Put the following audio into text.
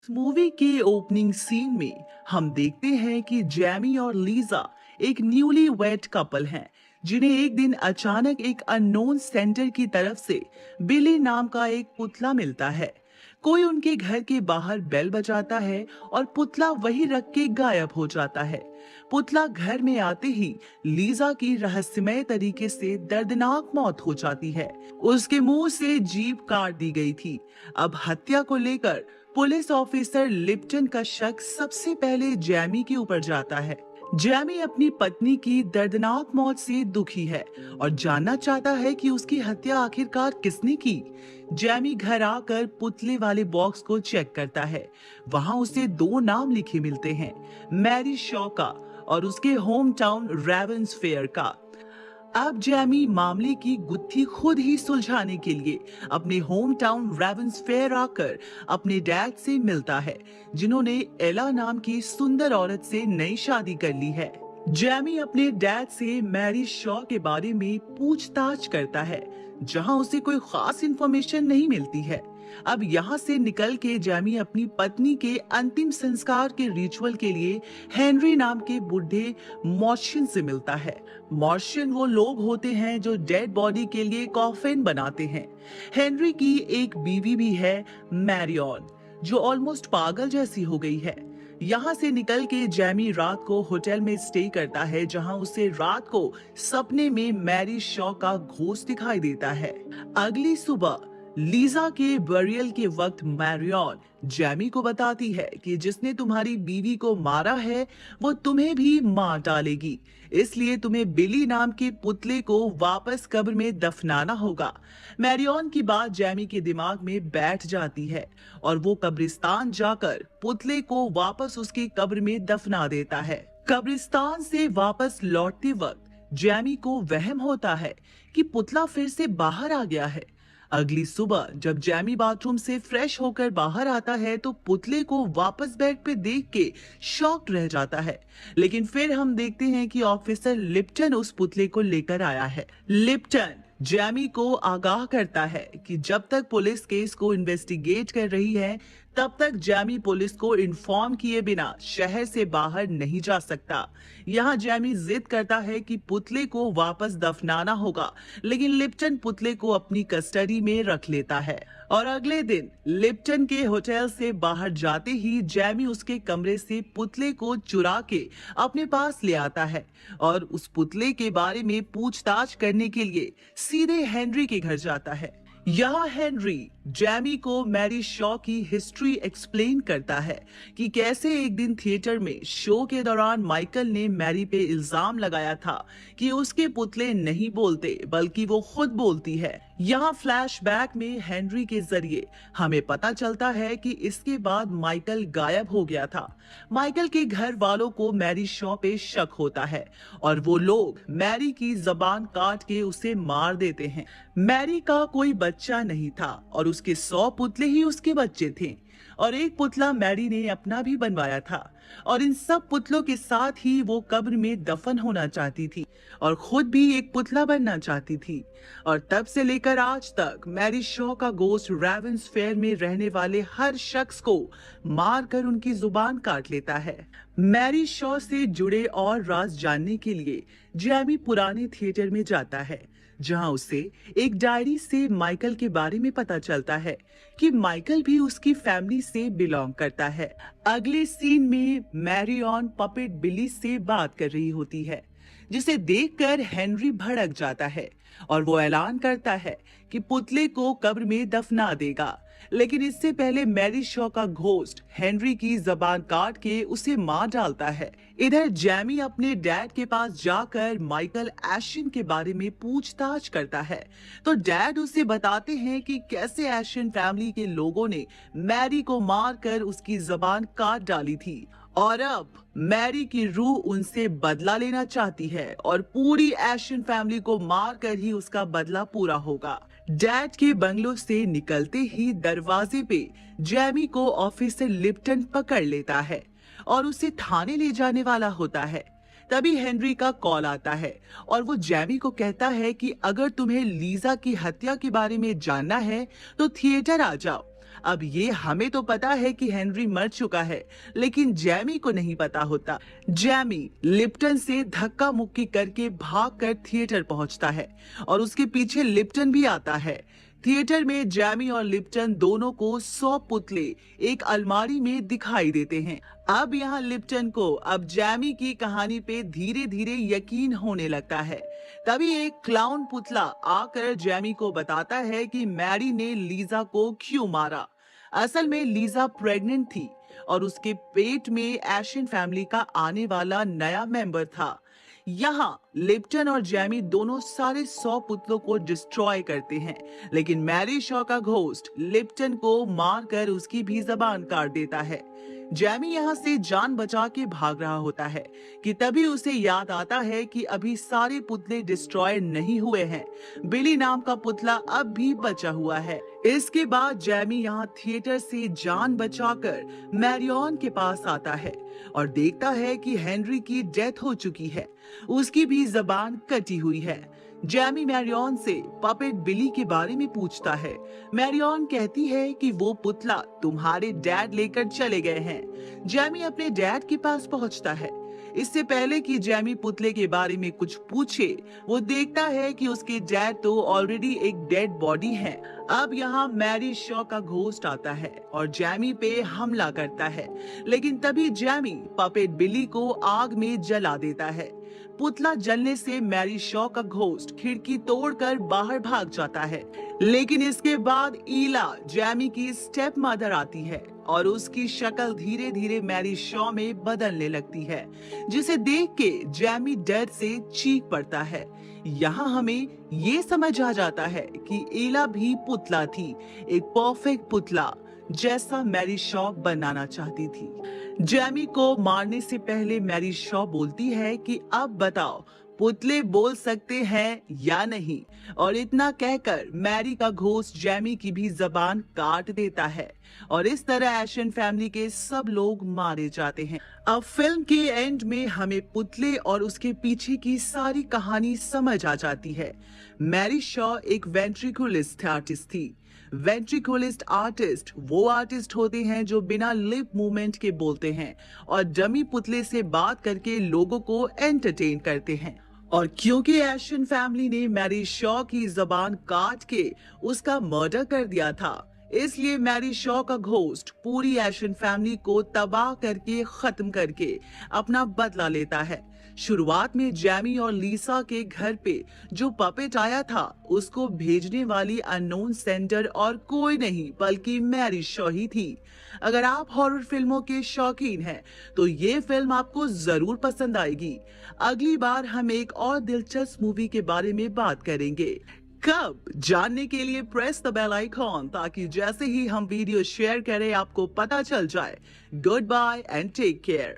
Movie के opening scene में हम देखते हैं कि जैमी और लीजा एक न्यूली वेड कपल हैं, जिन्हें एक दिन अचानक एक अननोन सेंटर की तरफ से बिली नाम का एक पुतला मिलता है। कोई उनके घर के बाहर बेल बजाता है और पुतला वही रख के गायब हो जाता है। पुतला घर में आते ही लीजा की रहस्यमय तरीके से दर्दनाक मौत हो जाती है। उसके मुंह से जीभ काट दी गई थी। अब हत्या को लेकर पुलिस ऑफिसर लिप्टन का शक सबसे पहले जैमी के ऊपर जाता है। जैमी अपनी पत्नी की दर्दनाक मौत से दुखी है और जानना चाहता है कि उसकी हत्या आखिरकार किसने की। जैमी घर आकर पुतले वाले बॉक्स को चेक करता है। वहां उसे दो नाम लिखे मिलते हैं, मैरी शॉ का और उसके होम टाउन रेवेंसफेयर का। अब जैमी मामले की गुत्थी खुद ही सुलझाने के लिए अपने होम टाउन रेवेंसफेयर आकर अपने डैड से मिलता है, जिन्होंने एला नाम की सुंदर औरत से नई शादी कर ली है। जैमी अपने डैड से मैरी शॉ के बारे में पूछताछ करता है, जहां उसे कोई खास इंफॉर्मेशन नहीं मिलती है। अब यहाँ से निकल के जैमी अपनी पत्नी के अंतिम संस्कार के रिचुअल के लिए हेनरी नाम के बुढ़े मॉर्शियन से मिलता है। मॉर्शियन वो लोग होते हैं जो डेड बॉडी के लिए कॉफिन बनाते हैं। हेनरी की एक बीवी भी है, मैरियन, जो ऑलमोस्ट पागल जैसी हो गई है। यहाँ से निकल के जैमी रात को होटल में स्टे करता है, जहाँ उसे रात को सपने में मैरी शॉ का घोस्ट दिखाई देता है। अगली सुबह लीजा के बरियल के वक्त मैरियन जैमी को बताती है कि जिसने तुम्हारी बीवी को मारा है वो तुम्हें भी मार डालेगी, इसलिए तुम्हें बिली नाम के पुतले को वापस कब्र में दफनाना होगा। मैरियन की बात जैमी के दिमाग में बैठ जाती है और वो कब्रिस्तान जाकर पुतले को वापस उसकी कब्र में दफना देता है। कब्रिस्तान से वापस लौटते वक्त जैमी को वहम होता है कि पुतला फिर से बाहर आ गया है। अगली सुबह जब जैमी बाथरूम से फ्रेश होकर बाहर आता है तो पुतले को वापस बेड पे देख के शॉक्ड रह जाता है। लेकिन फिर हम देखते हैं कि ऑफिसर लिप्टन उस पुतले को लेकर आया है। लिप्टन जैमी को आगाह करता है कि जब तक पुलिस केस को इन्वेस्टिगेट कर रही है तब तक जैमी पुलिस को इन्फॉर्म किए बिना शहर से बाहर नहीं जा सकता। यहाँ जैमी जिद करता है कि पुतले को वापस दफनाना होगा, लेकिन लिप्टन पुतले को अपनी कस्टडी में रख लेता है। और अगले दिन लिप्टन के होटल से बाहर जाते ही जैमी उसके कमरे से पुतले को चुरा के अपने पास ले आता है और उस पुतले के बारे में पूछताछ करने के लिए सीधे हेनरी के घर जाता है। यहाँ हेनरी जैमी को मैरी शॉ की हिस्ट्री एक्सप्लेन करता है कि कैसे एक दिन थिएटर में शो के दौरान माइकल ने मैरी पे इल्जाम लगाया था कि उसके पुतले नहीं बोलते बल्कि वो खुद बोलती है। यहाँ फ्लैशबैक में हेनरी के जरिए हमें पता चलता है कि इसके बाद माइकल गायब हो गया था। माइकल के घर वालों को मैरी शॉ पे शक होता है और वो लोग मैरी की जबान काट के उसे मार देते हैं। मैरी का कोई बच्चा नहीं था और उसके 100 पुतले ही उसके बच्चे थे और एक पुतला मैरी ने अपना भी बनवाया था और इन सब पुतलों के साथ ही वो कब्र में दफन होना चाहती थी और खुद भी एक पुतला बनना चाहती थी। और तब से लेकर आज तक मैरी शॉ का गोस्ट रेवेंसफेयर में रहने वाले हर शख्स को मार कर उनकी जुबान काट लेता है। मैरी शॉ से जुड़े और राज जानने के लिए जैमी पुराने थिएटर में जाता है, जहां उसे एक डायरी से माइकल के बारे में पता चलता है कि माइकल भी उसकी फैमिली से बिलोंग करता है। अगले सीन में मैरियन पपेट बिली से बात कर रही होती है, जिसे देखकर हेनरी भड़क जाता है और वो ऐलान करता है कि पुतले को कब्र में दफना देगा। लेकिन इससे पहले मैरी शॉ का घोस्ट हेनरी की जबान काट के उसे मार डालता है। इधर जैमी अपने डैड के पास जाकर माइकल एशन के बारे में पूछताछ करता है तो डैड उसे बताते हैं कि कैसे एशन फैमिली के लोगों ने मैरी को मारकर उसकी जबान काट डाली थी और अब मैरी की रूह उनसे बदला लेना चाहती है और पूरी एशन फैमिली को मारकर ही उसका बदला पूरा होगा। डैड के बंगलो से निकलते ही दरवाजे पे जैमी को ऑफिसर लिप्टन पकड़ लेता है और उसे थाने ले जाने वाला होता है। तभी हेनरी का कॉल आता है और वो जैमी को कहता है कि अगर तुम्हें लीजा की हत्या के बारे में जानना है तो थिएटर आ जाओ। अब ये हमें तो पता है कि हेनरी मर चुका है, लेकिन जैमी को नहीं पता होता। जैमी लिप्टन से धक्का मुक्की करके भागकर थिएटर पहुंचता है और उसके पीछे लिप्टन भी आता है। थिएटर में जैमी और लिप्टन दोनों को 100 पुतले एक अलमारी में दिखाई देते हैं। अब यहाँ लिप्टन को अब जैमी की कहानी पे धीरे धीरे यकीन होने लगता है। तभी एक क्लाउन पुतला आकर जैमी को बताता है कि मैरी ने लीजा को क्यों मारा। असल में लीजा प्रेग्नेंट थी और उसके पेट में एशियन फैमिली का आने वाला नया मेंबर था। यहाँ लिप्टन और जैमी दोनों सारे 100 पुतलों को डिस्ट्रॉय करते हैं, लेकिन मैरी शॉ का घोस्ट लिप्टन को मारकर उसकी भी जबान काट देता है। जैमी यहाँ से जान बचा के भाग रहा होता है कि तभी उसे याद आता है कि अभी सारे पुतले डिस्ट्रॉय नहीं हुए हैं। बिली नाम का पुतला अब भी बचा हुआ है। इसके बाद जैमी यहाँ थिएटर से जान बचाकर मैरियन के पास आता है और देखता है कि हेनरी की डेथ हो चुकी है, उसकी भी जबान कटी हुई है। जैमी मैरियन से पपेट बिली के बारे में पूछता है। मैरियन कहती है कि वो पुतला तुम्हारे डैड लेकर चले गए हैं। जैमी अपने डैड के पास पहुंचता है। इससे पहले कि जैमी पुतले के बारे में कुछ पूछे, वो देखता है कि उसके डैड तो ऑलरेडी एक डेड बॉडी है। अब यहाँ मैरी शॉ का घोस्ट आता है और जैमी पे हमला करता है, लेकिन तभी जैमी पपेट बिली को आग में जला देता है। पुतला जलने से मैरी शॉ का घोस्ट खिड़की तोड़कर बाहर भाग जाता है, लेकिन इसके बाद ईला जैमी की स्टेप मदर आती है और उसकी शक्ल धीरे धीरे मैरी शॉ में बदलने लगती है, जिसे देख के जैमी डर से चीख पड़ता है। यहाँ हमें ये समझ आ जाता है कि ईला भी पुतला थी, एक परफेक्ट पुतला जैसा मैरी शॉ बनाना चाहती थी। जैमी को मारने से पहले मैरी शॉ बोलती है कि अब बताओ पुतले बोल सकते हैं या नहीं, और इतना कहकर मैरी का घोस्ट जैमी की भी जबान काट देता है और इस तरह एशियन फैमिली के सब लोग मारे जाते हैं। अब फिल्म के एंड में हमें पुतले और उसके पीछे की सारी कहानी समझ आ जाती है। मैरी शॉ एक वेंट्रिकुलिस्ट आर्टिस्ट थी। वेंट्रिकुलिस्ट आर्टिस्ट वो आर्टिस्ट होते हैं जो बिना लिप मूवमेंट के बोलते हैं और डमी पुतले से बात करके लोगों को एंटरटेन करते हैं। और क्योंकि एशियन फैमिली ने मैरी शॉ की जबान काट के उसका मर्डर कर दिया था, इसलिए मैरी शॉ का घोस्ट पूरी एशियन फैमिली को तबाह करके खत्म करके अपना बदला लेता है। शुरुआत में जैमी और लीसा के घर पे जो पपेट आया था, उसको भेजने वाली अननोन सेंटर और कोई नहीं बल्कि मैरी शॉ ही थी। अगर आप हॉरर फिल्मों के शौकीन हैं, तो ये फिल्म आपको जरूर पसंद आएगी। अगली बार हम एक और दिलचस्प मूवी के बारे में बात करेंगे। कब जानने के लिए प्रेस द बेल आइकॉन, ताकि जैसे ही हम वीडियो शेयर करें आपको पता चल जाए। Goodbye and take care.